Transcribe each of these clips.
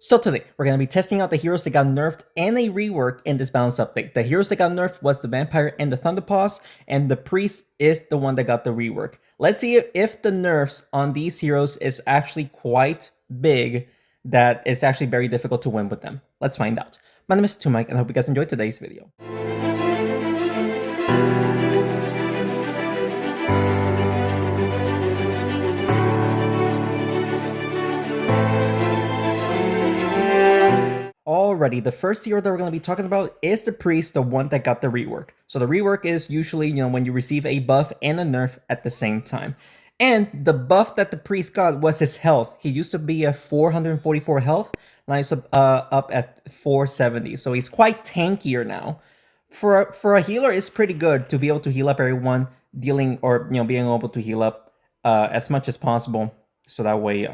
So today, we're going to be testing out the heroes that got nerfed and a rework in this balance update. The heroes that got nerfed was the Vampire and the Thunderpaws, and the Priest is the one that got the rework. Let's see if the nerfs on these heroes is actually quite big, that it's actually very difficult to win with them. Let's find out. My name is Tumac, and I hope you guys enjoyed today's video. Alrighty, the first hero that we're going to be talking about is the Priest, the one that got the rework. So the rework is usually, when you receive a buff and a nerf at the same time. And the buff that the Priest got was his health. He used to be at 444 health, now he's up at 470. So he's quite tankier now. For a healer, it's pretty good to be able to heal up everyone, dealing or being able to heal up as much as possible. So that way,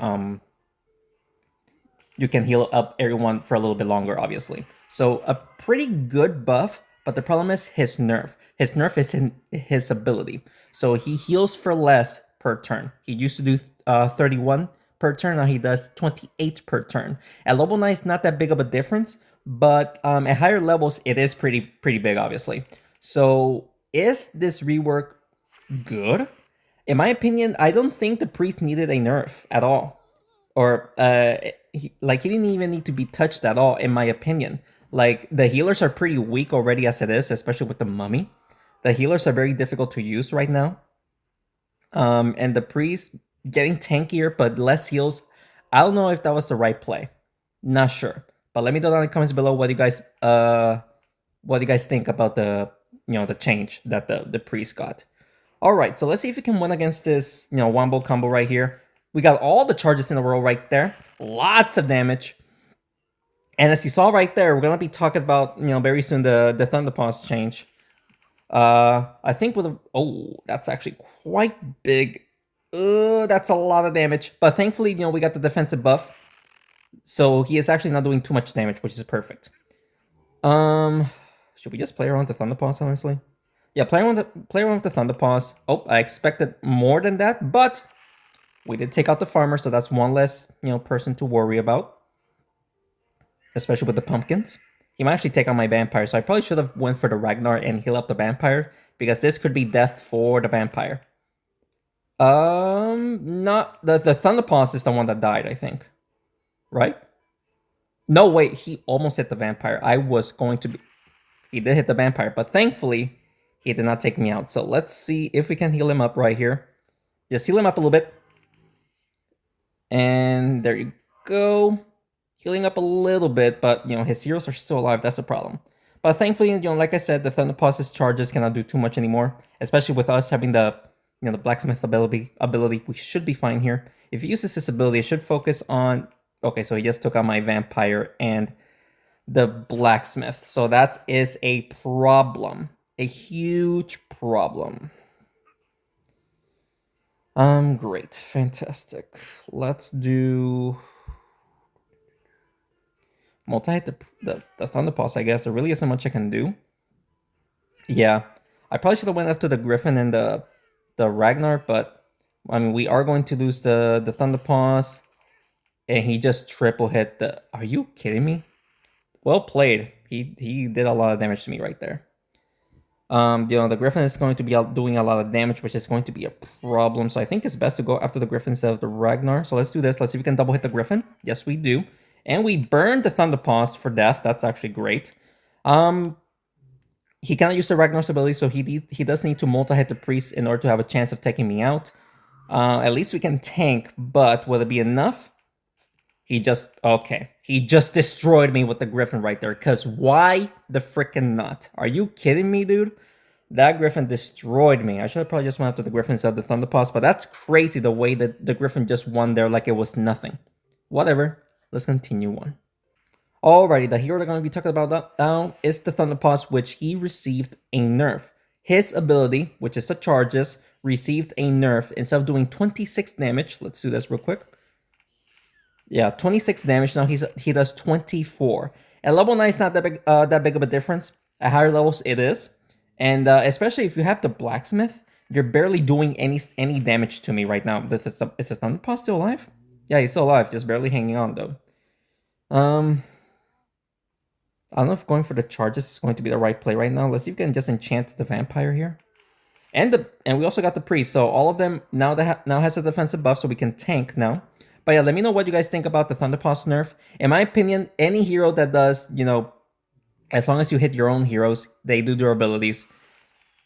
you can heal up everyone for a little bit longer, obviously. So a pretty good buff, but the problem is his nerf. His nerf is in his ability. So he heals for less per turn. He used to do 31 per turn, now he does 28 per turn. At level 9, it's not that big of a difference, but at higher levels, it is pretty big, obviously. So is this rework good? In my opinion, I don't think the Priest needed a nerf at all. Or he didn't even need to be touched at all, in my opinion. Like, the healers are pretty weak already as it is, especially with the mummy. The healers are very difficult to use right now. And the Priest getting tankier but less heals, I don't know if that was the right play. Not sure. But let me know down in the comments below what you guys think about the the change that the Priest got. Alright, so let's see if we can win against this wombo combo right here. We got all the charges in a row right there. Lots of damage. And as you saw right there, we're going to be talking about, very soon the Thunderpaws change. I think with a... Oh, that's actually quite big. That's a lot of damage. But thankfully, we got the defensive buff. So he is actually not doing too much damage, which is perfect. Should we just play around with the Thunderpaws, honestly? Yeah, play around with the Thunderpaws. Oh, I expected more than that, but... we did take out the farmer, so that's one less, person to worry about. Especially with the pumpkins. He might actually take out my vampire, so I probably should have went for the Ragnar and heal up the vampire, because this could be death for the vampire. Not... The Thunderpaws is the one that died, I think. Right? No, wait, he almost hit the vampire. I was going to be... He did hit the vampire, but thankfully, he did not take me out. So let's see if we can heal him up right here. Just heal him up a little bit. And there you go. Healing up a little bit, but, his heroes are still alive. That's the problem. But thankfully, like I said, the Thunderpaws' charges cannot do too much anymore. Especially with us having the, the Blacksmith ability. We should be fine here. If he uses this ability, it should focus on... Okay, so he just took out my Vampire and the Blacksmith. So that is a problem. A huge problem. Great, fantastic. Let's do... multi-hit the Thunderpaws, I guess. There really isn't much I can do. Yeah, I probably should have went after the Griffin and the Ragnar, but, I mean, we are going to lose the Thunderpaws. And he just triple hit the... Are you kidding me? Well played. He did a lot of damage to me right there. The Griffin is going to be doing a lot of damage, which is going to be a problem. So I think it's best to go after the Griffin instead of the Ragnar. So let's do this. Let's see if we can double hit the Griffin. Yes, we do. And we burned the Thunderpaws for death. That's actually great. He cannot use the Ragnar's ability, so he does need to multi-hit the Priest in order to have a chance of taking me out. At least we can tank, but will it be enough? He just destroyed me with the Griffin right there. Because why the frickin' not? Are you kidding me, dude? That Griffin destroyed me. I should have probably just went after the Griffin instead of the Thunderpaws. But that's crazy the way that the Griffin just won there like it was nothing. Whatever. Let's continue on. Alrighty, the hero they're going to be talking about now is the Thunderpaws, which he received a nerf. His ability, which is the charges, received a nerf. Instead of doing 26 damage, let's do this real quick. Yeah, 26 damage. Now he does 24. At level 9, it's not that big of a difference. At higher levels, it is. And especially if you have the Blacksmith, you're barely doing any damage to me right now. Is this Thunderpaw still alive? Yeah, he's still alive, just barely hanging on, though. Um, I don't know if going for the charges is going to be the right play right now. Let's see if we can just enchant the vampire here. And we also got the priest, so all of them now now has a defensive buff, so we can tank now. But yeah, let me know what you guys think about the Thunderpulse nerf. In my opinion, any hero that does, as long as you hit your own heroes, they do their abilities.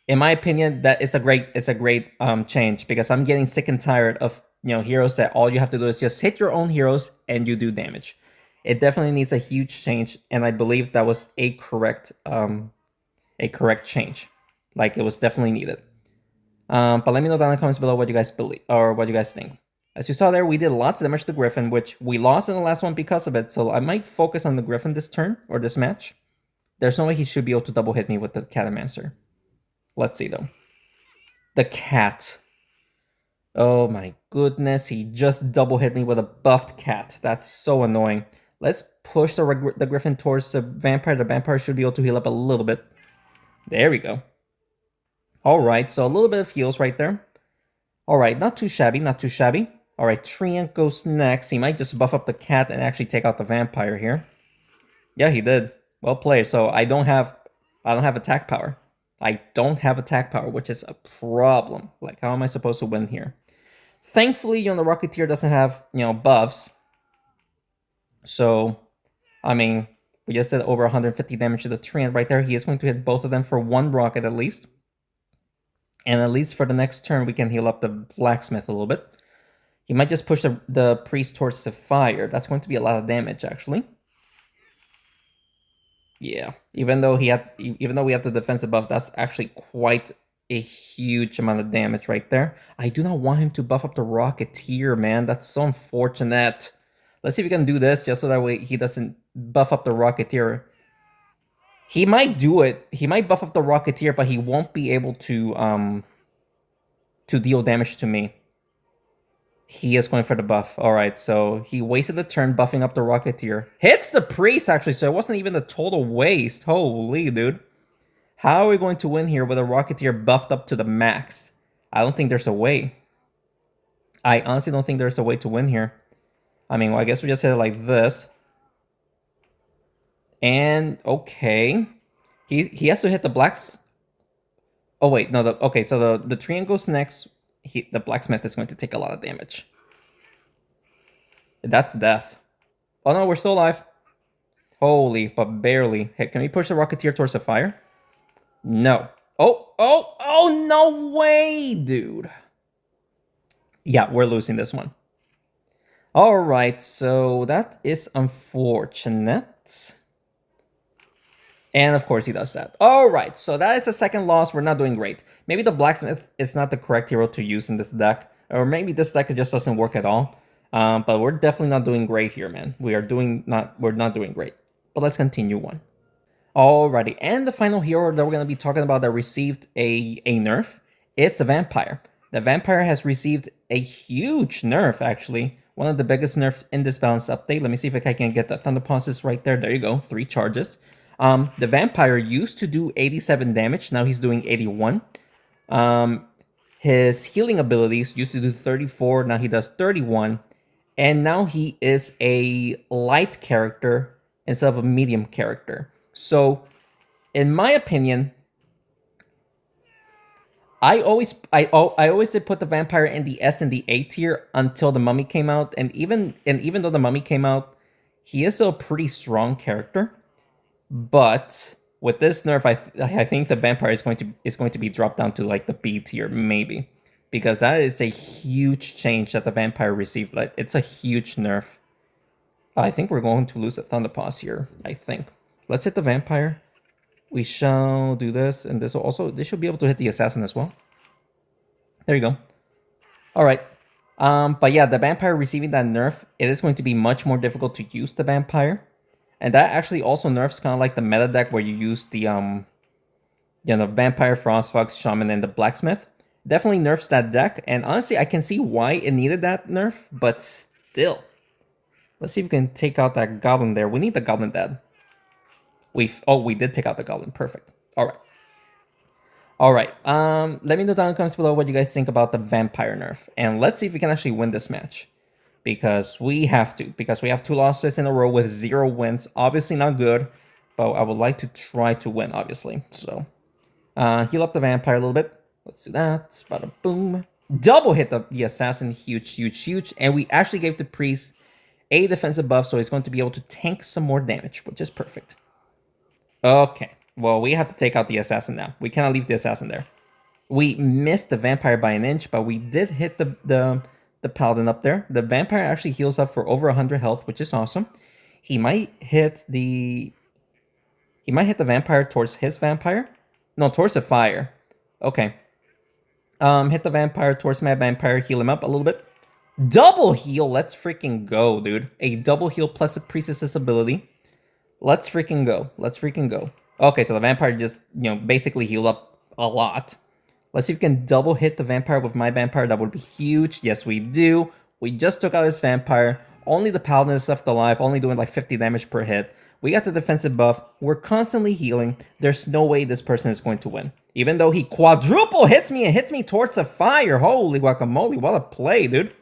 In my opinion, that is a great change, because I'm getting sick and tired of heroes that all you have to do is just hit your own heroes and you do damage. It definitely needs a huge change, and I believe that was a correct change. Like, it was definitely needed. But let me know down in the comments below what you guys believe or what you guys think. As you saw there, we did lots of damage to the Griffin, which we lost in the last one because of it. So I might focus on the Griffin this turn or this match. There's no way he should be able to double hit me with the Catamancer. Let's see though. The cat. Oh my goodness, he just double hit me with a buffed cat. That's so annoying. Let's push the Griffin towards the Vampire. The Vampire should be able to heal up a little bit. There we go. Alright, so a little bit of heals right there. Alright, not too shabby, not too shabby. Alright, Treant goes next. He might just buff up the cat and actually take out the vampire here. Yeah, he did. Well played. So I don't have attack power. I don't have attack power, which is a problem. Like, how am I supposed to win here? Thankfully, the Rocketeer doesn't have, buffs. So, I mean, we just did over 150 damage to the Treant right there. He is going to hit both of them for one rocket at least. And at least for the next turn, we can heal up the Blacksmith a little bit. He might just push the Priest towards the fire. That's going to be a lot of damage, actually. Yeah, even though we have the defensive buff, that's actually quite a huge amount of damage right there. I do not want him to buff up the Rocketeer, man. That's so unfortunate. Let's see if we can do this, just so that way he doesn't buff up the Rocketeer. He might do it. He might buff up the Rocketeer, but he won't be able to deal damage to me. He is going for the buff. Alright, so he wasted the turn buffing up the Rocketeer. Hits the Priest, actually, so it wasn't even a total waste. Holy, dude. How are we going to win here with a Rocketeer buffed up to the max? I don't think there's a way. I honestly don't think there's a way to win here. I mean, well, I guess we just hit it like this. And, okay. He has to hit the blacks. Oh, wait, no, okay, so the Treant goes next. The Blacksmith is going to take a lot of damage. That's death. Oh no, we're still alive. Holy, but barely. Hey, can we push the Rocketeer towards the fire? No. Oh, no way, dude. Yeah, we're losing this one. Alright, so that is unfortunate. And of course he does that. Alright, so that is the second loss. We're not doing great. Maybe the Blacksmith is not the correct hero to use in this deck. Or maybe this deck just doesn't work at all. But we're definitely not doing great here, man. We're not doing great. But let's continue on. Alrighty, and the final hero that we're going to be talking about that received a nerf is the Vampire. The Vampire has received a huge nerf, actually. One of the biggest nerfs in this balance update. Let me see if I can get the Thunder Pulses right there. There you go, 3 charges. The Vampire used to do 87 damage. Now he's doing 81. His healing abilities used to do 34. Now he does 31. And now he is a light character instead of a medium character. So, in my opinion, I always did put the Vampire in the S and the A tier until the Mummy came out. And even though the Mummy came out, he is a pretty strong character. But with this nerf, I think the Vampire is going to be dropped down to like the B tier, maybe, because that is a huge change that the Vampire received. Like, it's a huge nerf. I think we're going to lose a Thunderpaws here. I think. Let's hit the Vampire. We shall do this, and this should be able to hit the Assassin as well. There you go. All right. But yeah, the Vampire receiving that nerf, it is going to be much more difficult to use the Vampire. And that actually also nerfs kind of like the meta deck where you use the Vampire, Frostfox, Shaman, and the Blacksmith. Definitely nerfs that deck, and honestly, I can see why it needed that nerf, but still. Let's see if we can take out that Goblin there. We need the Goblin dead. We did take out the Goblin. Perfect. All right. Let me know down in the comments below what you guys think about the Vampire nerf, and let's see if we can actually win this match. because we have to. Because we have 2 losses in a row with 0 wins. Obviously not good, but I would like to try to win, obviously. So, heal up the vampire a little bit. Let's do that. Bada boom. Double hit the assassin. Huge, huge, huge. And we actually gave the priest a defensive buff, so he's going to be able to tank some more damage, which is perfect. Okay. Well, we have to take out the assassin now. We cannot leave the assassin there. We missed the vampire by an inch, but we did hit the paladin up there. The vampire actually heals up for over 100 health, which is awesome. He might hit the vampire towards his vampire. No, towards the fire. Okay. Hit the vampire towards my vampire, heal him up a little bit. Double heal, let's freaking go, dude. A double heal plus a priestess's ability. Let's freaking go. Let's freaking go. Okay, so the vampire just, basically healed up a lot. Let's see if we can double hit the vampire with my vampire. That would be huge. Yes, we do. We just took out this vampire. Only the paladin is left alive, only doing like 50 damage per hit. We got the defensive buff. We're constantly healing. There's no way this person is going to win. Even though he quadruple hits me and hits me towards the fire. Holy guacamole, what a play, dude.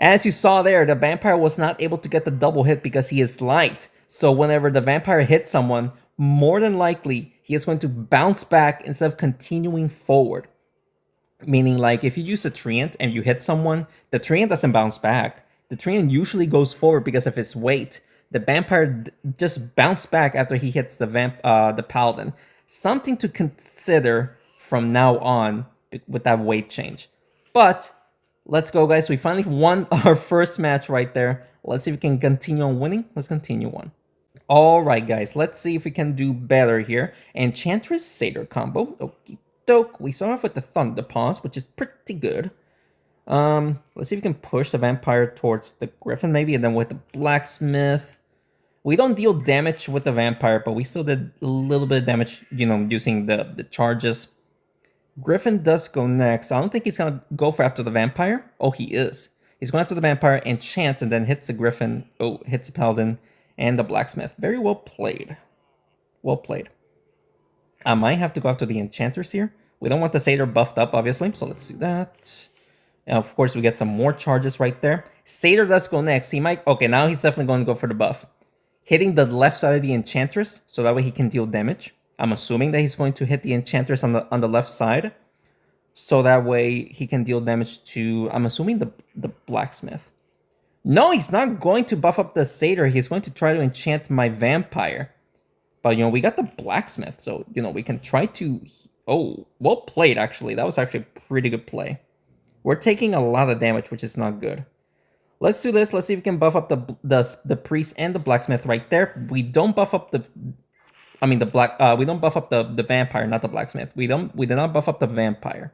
As you saw there, the vampire was not able to get the double hit because he is light. So whenever the vampire hits someone, more than likely, he is going to bounce back instead of continuing forward. Meaning, like, if you use a treant and you hit someone, the treant doesn't bounce back. The treant usually goes forward because of his weight. The vampire just bounced back after he hits the paladin. Something to consider from now on with that weight change. But let's go, guys. We finally won our first match right there. Let's see if we can continue on winning. Let's continue on. All right, guys. Let's see if we can do better here. Enchantress Satyr combo. Okie doke. We start off with the Thunder Paws, which is pretty good. Let's see if we can push the vampire towards the griffin maybe, and then with the blacksmith. We don't deal damage with the vampire, but we still did a little bit of damage, using the charges. Griffin does go next. I don't think he's gonna go for after the vampire. Oh, he is. He's going after the vampire, enchants, and then hits the griffin. Oh, hits the paladin and the blacksmith. Very well played. Well played. I might have to go after the enchanters here. We don't want the satyr buffed up, obviously, so let's do that. And of course, we get some more charges right there. Satyr does go next. He might... Okay, now he's definitely going to go for the buff. Hitting the left side of the enchantress, so that way he can deal damage. I'm assuming that he's going to hit the enchantress on the left side, so that way he can deal damage to... I'm assuming the blacksmith. No, he's not going to buff up the satyr. He's going to try to enchant my vampire. But, we got the blacksmith, so, we can try to... Oh, well played, actually. That was actually a pretty good play. We're taking a lot of damage, which is not good. Let's do this. Let's see if we can buff up the priest and the blacksmith right there. We don't buff up we don't buff up the vampire, not the blacksmith. We did not buff up the vampire.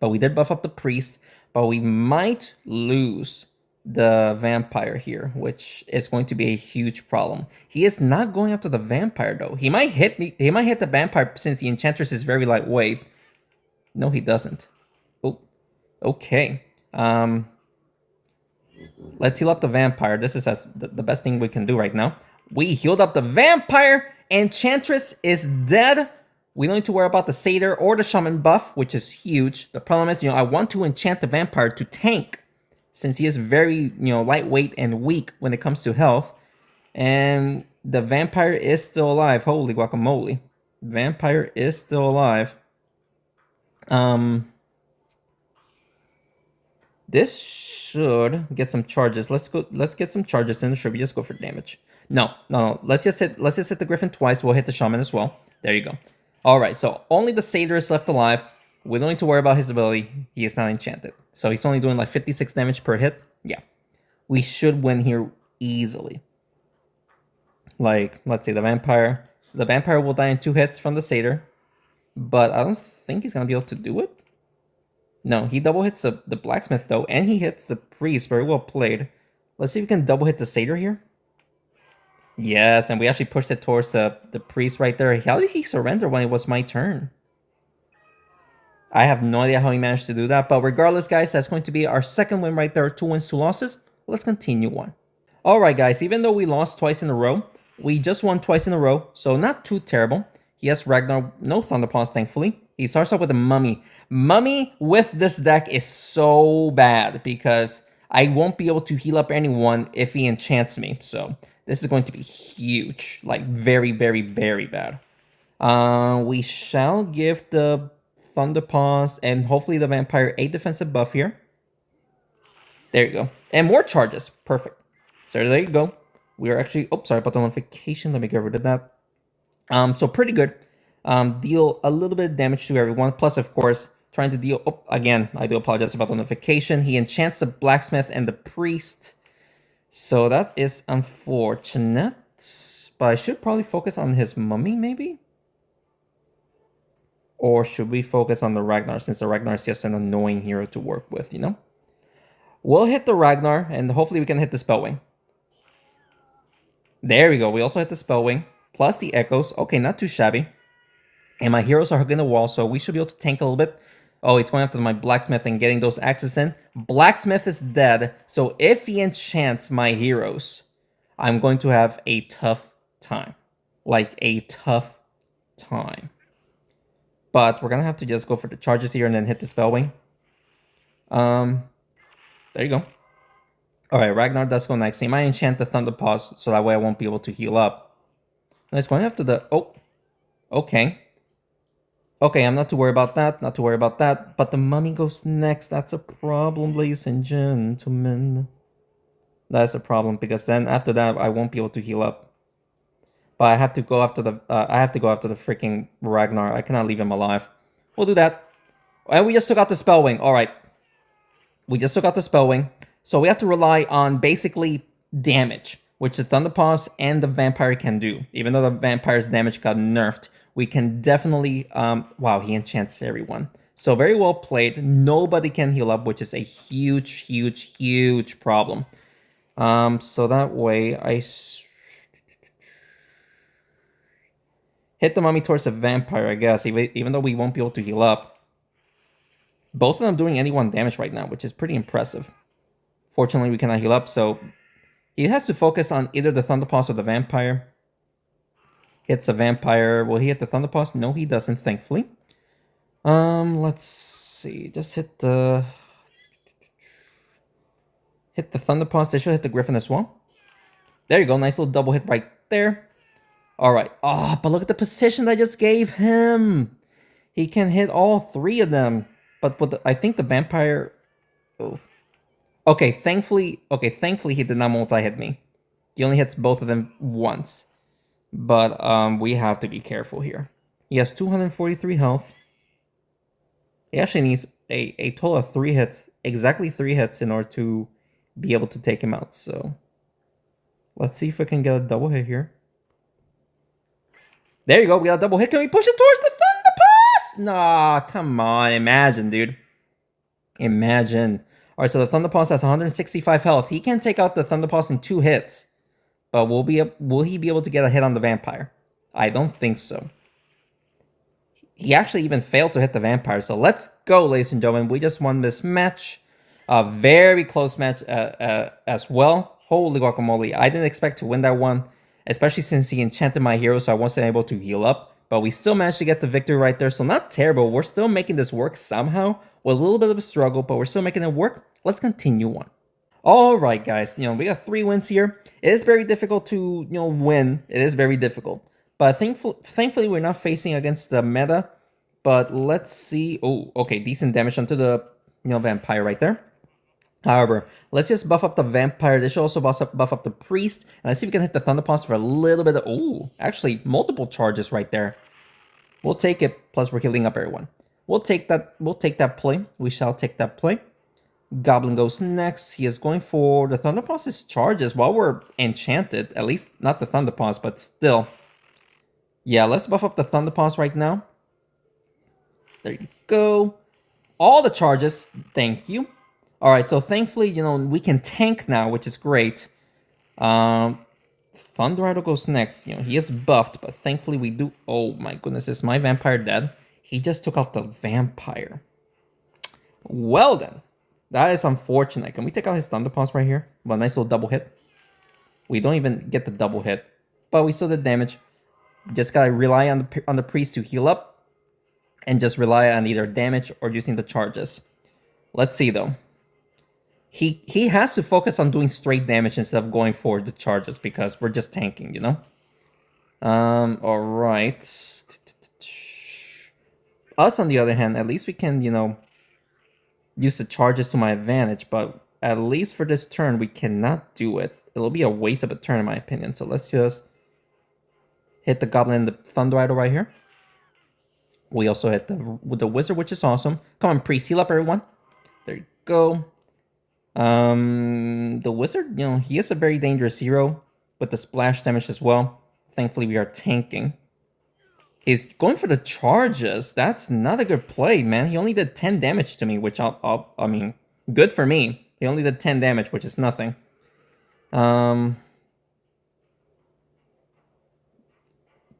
But we did buff up the priest. But we might lose the vampire here, which is going to be a huge problem. He is not going after the vampire though. He might hit me. He might hit the vampire since the enchantress is very lightweight. No, he doesn't. Oh, okay. Let's heal up the vampire. This is the best thing we can do right now. We healed up the vampire. Enchantress is dead. We don't need to worry about the satyr or the shaman buff, which is huge. The problem is, I want to enchant the vampire to tank, since he is very, lightweight and weak when it comes to health. And the vampire is still alive. Holy guacamole. Vampire is still alive. This should get some charges. Let's get some charges in. Should we just go for damage? No. Let's just hit the griffin twice. We'll hit the shaman as well. There you go. All right, so only the satyr is left alive. We don't need to worry about his ability. He is not enchanted. So he's only doing like 56 damage per hit. Yeah. We should win here easily. Like, let's say the vampire. The vampire will die in 2 hits from the satyr. But I don't think he's going to be able to do it. No, he double hits the blacksmith though. And he hits the priest. Very well played. Let's see if we can double hit the satyr here. Yes, and we actually pushed it towards the priest right there. How did he surrender when it was my turn? I have no idea how he managed to do that. But regardless, guys, that's going to be our second win right there. 2 wins, 2 losses. Let's continue on. All right, guys. Even though we lost twice in a row, we just won twice in a row. So not too terrible. He has Ragnar. No Thunderpaws, thankfully. He starts off with a Mummy. Mummy with this deck is so bad because I won't be able to heal up anyone if he enchants me. So this is going to be huge. Like very, very, very bad. We shall give the Thunder Paws and hopefully the Vampire a defensive buff here. There you go. And more charges. Perfect. So there you go. We are actually... Oh, sorry about the notification. Let me get rid of that. So pretty good. Deal a little bit of damage to everyone. Plus, of course, trying to deal... Oh, again, I do apologize about the notification. He enchants the Blacksmith and the Priest. So that is unfortunate. But I should probably focus on his Mummy, maybe? Or should we focus on the Ragnar, since the Ragnar is just an annoying hero to work with, you know? We'll hit the Ragnar, and hopefully we can hit the Spellwing. There we go. We also hit the Spellwing, plus the Echoes. Okay, not too shabby. And my heroes are hugging the wall, so we should be able to tank a little bit. Oh, he's going after my Blacksmith and getting those axes in. Blacksmith is dead, so if he enchants my heroes, I'm going to have a tough time. Like, a tough time. But we're going to have to just go for the charges here and then hit the Spellwing. There you go. Alright, Ragnar does go next. He might enchant the Thunder Paws, so that way I won't be able to heal up. No, he's going after the... Oh, okay. Okay, I'm not too worried about that. Not too worried about that. But the Mummy goes next. That's a problem, ladies and gentlemen. That's a problem, because then after that, I won't be able to heal up. But I have to go after the... freaking Ragnar. I cannot leave him alive. We'll do that. And we just took out the Spellwing. Alright. We just took out the Spellwing. So we have to rely on basically damage, which the Thunderpaws and the Vampire can do. Even though the Vampire's damage got nerfed, we can definitely... wow, he enchants everyone. So very well played. Nobody can heal up, which is a huge, huge, huge problem. So that way, I... hit the Mummy towards the Vampire, I guess, even though we won't be able to heal up. Both of them doing any one damage right now, which is pretty impressive. Fortunately, we cannot heal up, so he has to focus on either the Thunderpaws or the Vampire. Hits a Vampire. Will he hit the Thunderpaws? No, he doesn't, thankfully. Let's see. Just hit the Thunderpaws. They should hit the Griffin as well. There you go. Nice little double hit right there. Alright. Oh, but look at the position I just gave him. He can hit all three of them. But with I think the Vampire... Oh. Okay, thankfully he did not multi-hit me. He only hits both of them once. But we have to be careful here. He has 243 health. He actually needs a total of 3 hits. Exactly 3 hits in order to be able to take him out. So let's see if we can get a double hit here. There you go, we got a double hit. Can we push it towards the Thunderpaws? Nah, come on. Imagine, dude. Imagine. Alright, so the Thunderpaws has 165 health. He can take out the Thunderpaws in 2 hits. But will he be able to get a hit on the Vampire? I don't think so. He actually even failed to hit the Vampire. So let's go, ladies and gentlemen. We just won this match. A very close match as well. Holy guacamole. I didn't expect to win that one. Especially since he enchanted my hero, so I wasn't able to heal up. But we still managed to get the victory right there. So not terrible. We're still making this work somehow. With a little bit of a struggle, but we're still making it work. Let's continue on. Alright, guys. We got 3 wins here. It is very difficult to, win. It is very difficult. But thankfully, we're not facing against the meta. But let's see. Oh, okay. Decent damage onto the, Vampire right there. However, let's just buff up the Vampire. This should also buff up the Priest. And let's see if we can hit the Thunderpaws for a little bit of... Oh, actually, multiple charges right there. We'll take it. Plus, we're healing up everyone. We'll take that play. We shall take that play. Goblin goes next. He is going for the Thunderpaws' charges while we're enchanted. At least, not the Thunderpaws, but still. Yeah, let's buff up the Thunderpaws right now. There you go. All the charges. Thank you. Alright, so thankfully, we can tank now, which is great. Thunder Idol goes next. He is buffed, but thankfully we do... Oh my goodness, is my Vampire dead? He just took out the Vampire. Well then. That is unfortunate. Can we take out his Thunderpaws right here? Well, nice little double hit. We don't even get the double hit. But we still did damage. Just gotta rely on the Priest to heal up. And just rely on either damage or using the charges. Let's see though. he has to focus on doing straight damage instead of going for the charges because we're just tanking, you know? All right. Us, on the other hand, at least we can, you know, use the charges to my advantage, but at least for this turn, we cannot do it. It'll be a waste of a turn, in my opinion. So let's just hit the Goblin and the Thunder Idol right here. We also hit the Wizard, which is awesome. Come on, Priest, heal up, everyone. There you go. The Wizard, you know, he is a very dangerous hero with the splash damage as well. Thankfully, we are tanking. He's going for the charges. That's not a good play, man. He only did 10 damage to me, which I mean, good for me. He only did 10 damage, which is nothing.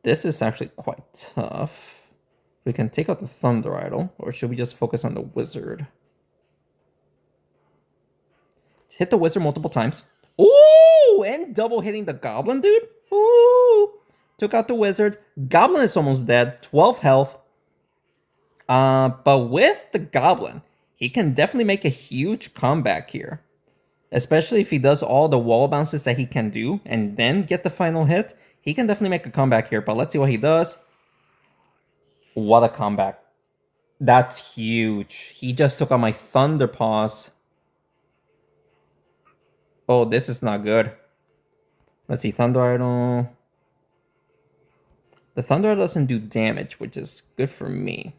This is actually quite tough. We can take out the Thunder Idol, or should we just focus on the Wizard? Hit the Wizard multiple times. Ooh, and double hitting the Goblin, dude. Ooh, took out the Wizard. Goblin is almost dead, 12 health. But with the Goblin, he can definitely make a huge comeback here. Especially if he does all the wall bounces that he can do and then get the final hit. He can definitely make a comeback here, but let's see what he does. What a comeback. That's huge. He just took out my Thunder Paws. Oh, this is not good. Let's see, Thunder Idol. The Thunder Idol doesn't do damage, which is good for me.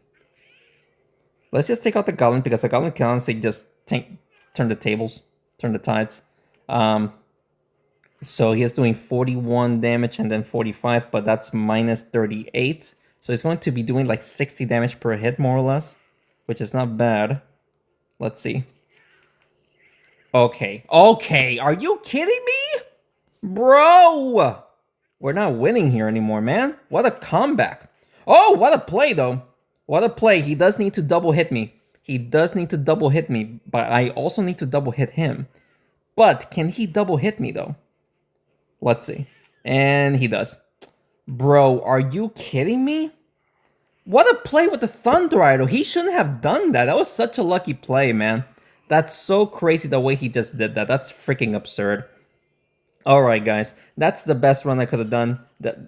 Let's just take out the Goblin, because the Goblin can honestly just turn the tables, turn the tides. So he is doing 41 damage and then 45, but that's minus 38. So he's going to be doing like 60 damage per hit, more or less, which is not bad. Let's see. Okay, are you kidding me? Bro! We're not winning here anymore, man. What a comeback. Oh, what a play, though. What a play. He does need to double hit me. He does need to double hit me, but I also need to double hit him. But can he double hit me, though? Let's see. And he does. Bro, are you kidding me? What a play with the Thunder Idol. He shouldn't have done that. That was such a lucky play, man. That's so crazy the way he just did that. That's freaking absurd. Alright, guys. That's the best run I could have done.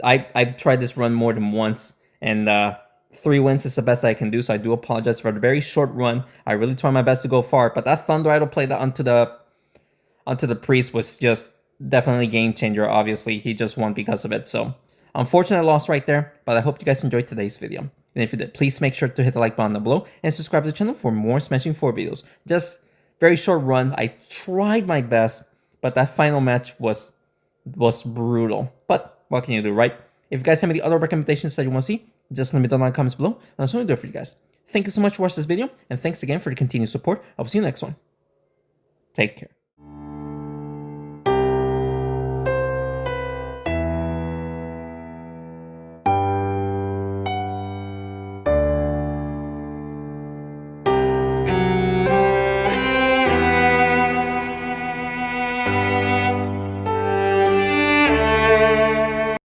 I've tried this run more than once. And 3 wins is the best I can do. So I do apologize for the very short run. I really tried my best to go far. But that Thunder Idol play that onto the Priest was just definitely game changer. Obviously, he just won because of it. So unfortunate loss right there. But I hope you guys enjoyed today's video. And if you did, please make sure to hit the like button down below and subscribe to the channel for more Smashing 4 videos. Just very short run. I tried my best, but that final match was brutal. But what can you do, right? If you guys have any other recommendations that you want to see, just let me know down in the comments below. And that's what I'm going to do for you guys. Thank you so much for watching this video, and thanks again for the continued support. I'll see you next one. Take care.